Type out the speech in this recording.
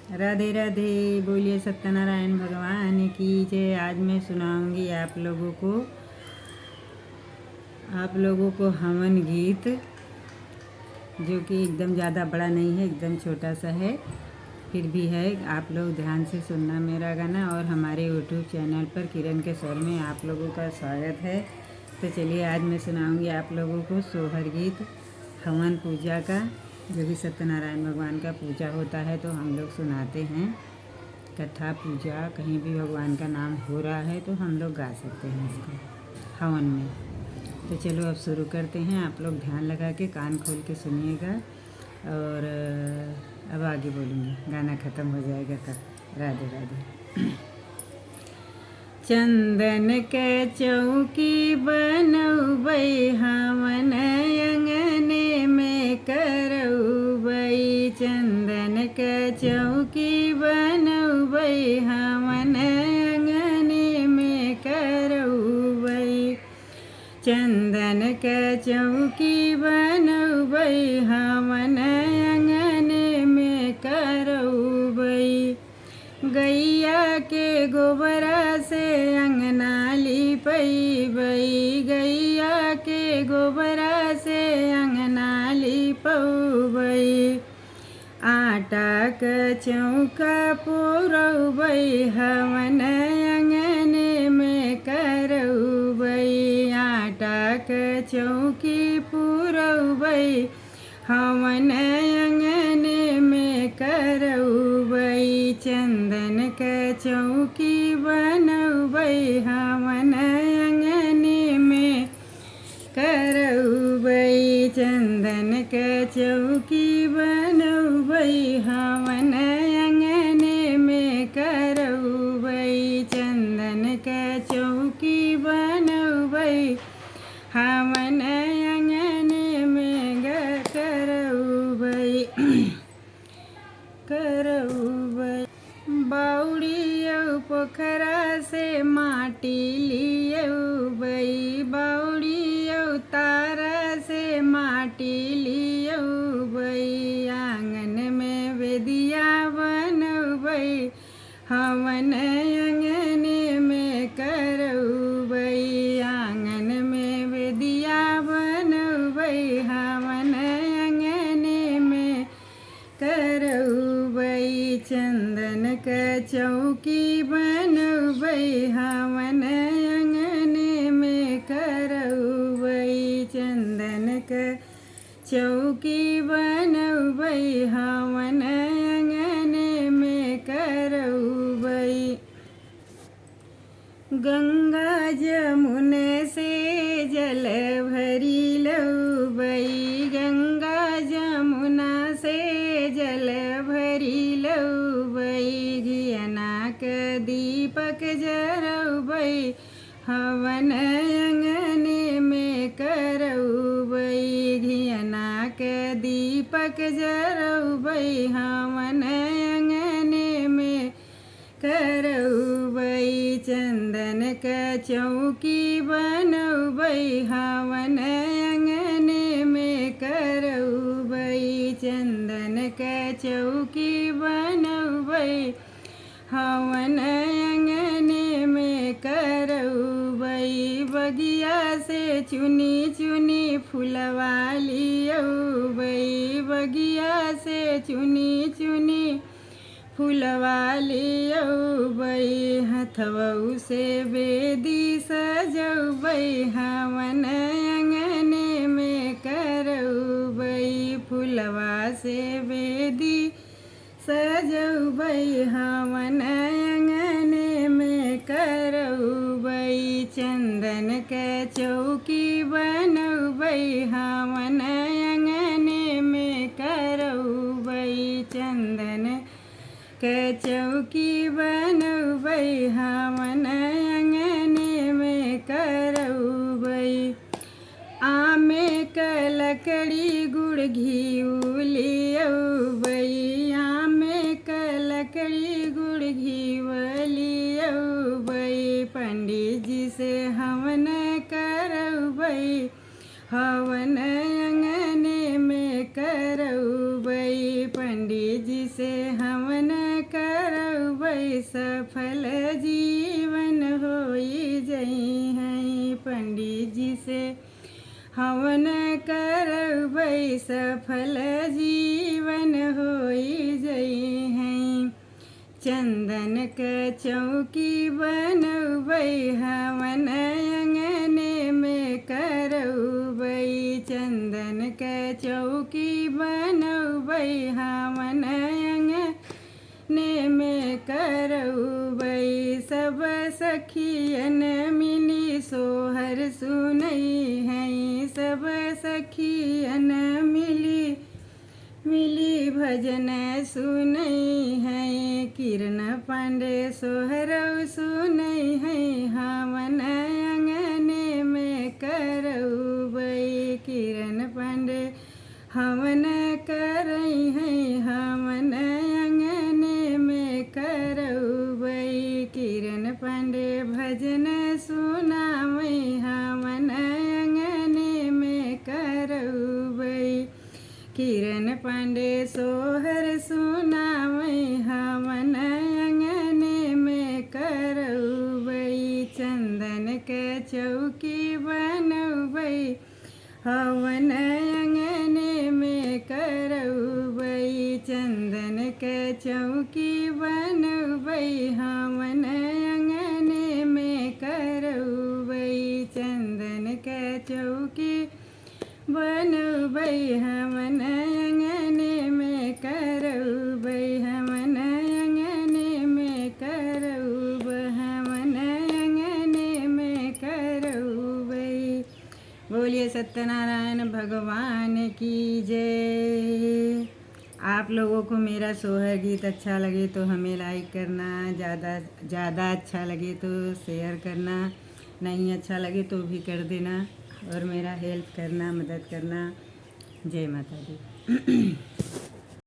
राधे राधे। बोलिए सत्यनारायण भगवान की जय। आज मैं सुनाऊंगी आप लोगों को हवन गीत, जो कि एकदम ज़्यादा बड़ा नहीं है, एकदम छोटा सा है, फिर भी है। आप लोग ध्यान से सुनना मेरा गाना। और हमारे यूट्यूब चैनल पर किरण के स्वर में आप लोगों का स्वागत है। तो चलिए, आज मैं सुनाऊंगी आप लोगों को सोहर गीत हवन पूजा का, जो कि सत्यनारायण भगवान का पूजा होता है तो हम लोग सुनाते हैं। कथा पूजा कहीं भी भगवान का नाम हो रहा है तो हम लोग गा सकते हैं इसको हवन में। तो चलो अब शुरू करते हैं। आप लोग ध्यान लगा के कान खोल के सुनिएगा, और अब आगे बोलूँगी, गाना ख़त्म हो जाएगा तब। राधे राधे। चंदन के चौकी बनौबै हवन अंगने में करौबै। चंदन के चौकी बनौबै हवन अंगने में करौबै। चंदन के चौकी बनौबै हवन अंगने में करौबै। गैया के गोबरा से अंगना लिपैबै। गैया के गोबरा से अंगना लिपौबै। आटा के चौका पुरौबै हवन अंगने में करौबै। आटा के चौकी पुरौबै हवन अंगने में करौबै। चंदन के चौकी बनौबै हवन अंगने में करौबै। चंदन के चौकी बनौबै हवन अंगने में करौबै। चंदन के चौकी बनौबै हवन अंगने में करौबै। बाउड़ियौ पोखरा से माटी लियौबै। बाउड़ियौ तारा से माटी लियौबै। आंगन में बेदिया बनौबै हवन अंगने में करौबै। आंगन में बेदिया बनौबै हवन अंगने में करौबै। चंदन के चौकी बनौबै हवन अंगने में करौबै। चंदन के चौकी बनौबै हवन अंगने में करौबै। गंगा जमुने से जल भरी लौबै। गंगा जमुना से जल भरी लौबै। घियना के दीपक जरौबै हवन अंगने में करौबै। घियना के दीपक जरौबै हवन अंगने में करौबै। चंदन के चौकी बनौबै हवन अंगने में करौबै। चंदन के चौकी बनौबै हवन अंगने में करौबै। बगिया से चुनी चुनी फुलवा लियौबै। बगिया से चुनी चुनी फुलवा लियौबै। हथवौ से बेदी सजौबै हवन अंगने में करौबै। फुलवा से बेदी सजौबै हवन अंगने में करौबै। चंदन के चौकी बनौबै हवन अंगने में करौबै। चंदन के चौकी बनौबै हवन अंगने में करौबै। आमे के लकड़ी गुड़ घिउ लियौबै। आमे के लकड़ी गुड़ घिउ लियौबै। पंडित जी से हवन करौबै हवन अंगने में करौबै। पंडित जी से हवन करबै सफल जीवन होई जई हैं। पंडित जी से हवन करबै सफल जीवन होई जई हैं। चंदन के चौकी बनबै हवन अंगने में करबै। चंदन के चौकी बनबै हवन अंगने में करबै। सब सखियन मिली सोहर सुनई हैं। सब सखियन मिली भजन सुनई हैं। किरण पांडे सोहरौ सुनई हैं। हवन अंगने में करबै। किरण पांडे हवन करई हैं। हवन अंगने में करबै। किरण पांडे भजन सुनावै हवन अंगने में करबै। किरण पांडे सोहर सुनावै हवन अंगने में करबै। चंदन के चौकी बनबै हवन अंगने में करबै। चंदन के चौकी बनबै हवन अंगने में करबै। चंदन के चौकी बनबै हवन अंगने में करबै। हवन अंगने में करबै। हवन अंगने में करबै। बोलिए सत्यनारायण भगवान की जय। आप लोगों को मेरा सोहर गीत अच्छा लगे तो हमें लाइक करना, ज़्यादा अच्छा लगे तो शेयर करना, नहीं अच्छा लगे तो भी कर देना और मेरा हेल्प करना, मदद करना। जय माता दी।